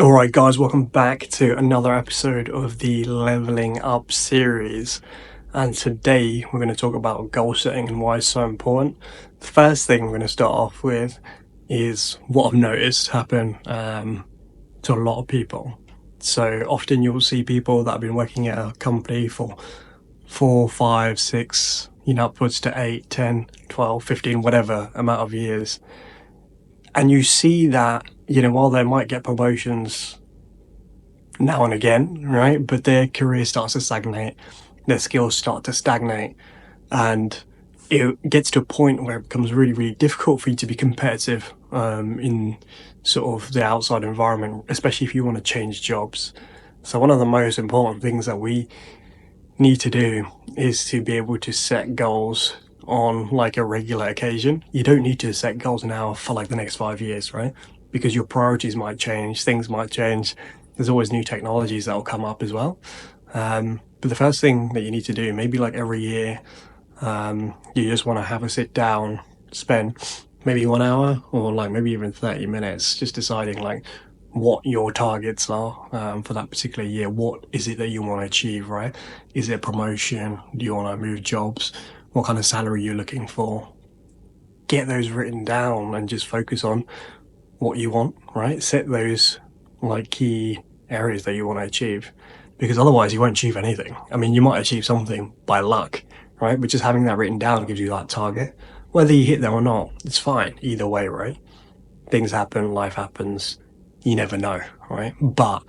Alright guys, welcome back to another episode of the Leveling Up series. And today we're going to talk about goal setting and why it's so important. The first thing we're going to start off with is what I've noticed happen to a lot of people. So often you'll see people that have been working at a company for 4, 5, 6, upwards to 8, 10, 12, 15, whatever amount of years. And you see that, while they might get promotions now and again, right? But their career starts to stagnate, their skills start to stagnate, and it gets to a point where it becomes really, really difficult for you to be competitive in sort of the outside environment, especially if you want to change jobs. So one of the most important things that we need to do is to be able to set goals on like a regular occasion. You don't need to set goals now for like the next 5 years, right? Because your priorities might change, things might change. There's always new technologies that will come up as well. But the first thing that you need to do, maybe like every year, you just want to have a sit down, spend maybe 1 hour or like maybe even 30 minutes just deciding like what your targets are for that particular year. What is it that you want to achieve, right? Is it promotion? Do you want to move jobs? What kind of salary you're looking for? Get those written down and just focus on what you want, right? Set those like key areas that you want to achieve, because otherwise you won't achieve anything. I mean, you might achieve something by luck, right? But just having that written down gives you that target. Whether you hit them or not, it's fine either way, right? Things happen, life happens, you never know, right? But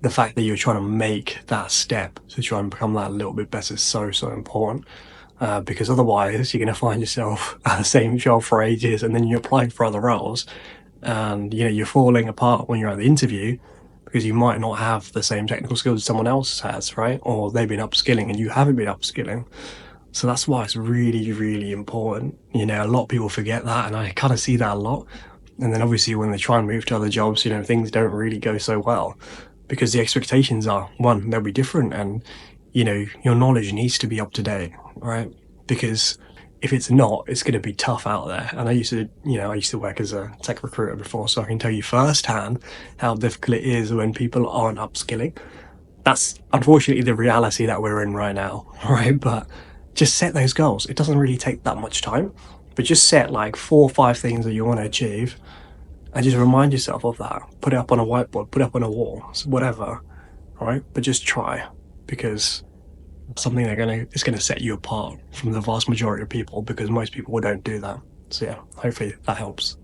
the fact that you're trying to make that step to try and become that a little bit better is so, so important. Because otherwise you're going to find yourself at the same job for ages, and then you're applying for other roles, and you're falling apart when you're at the interview because you might not have the same technical skills as someone else has, right? Or they've been upskilling and you haven't been upskilling. So that's why it's really, really important. A lot of people forget that, and I kind of see that a lot. And then obviously when they try and move to other jobs, things don't really go so well because the expectations are, one, they'll be different, and your knowledge needs to be up to date, right? Because if it's not, it's going to be tough out there. And I used to work as a tech recruiter before, so I can tell you firsthand how difficult it is when people aren't upskilling. That's unfortunately the reality that we're in right now, right? But just set those goals. It doesn't really take that much time, but just set like 4 or 5 things that you want to achieve, and just remind yourself of that. Put it up on a whiteboard, put it up on a wall, whatever, right? But just try, because something it's gonna set you apart from the vast majority of people, because most people don't do that. So yeah, hopefully that helps.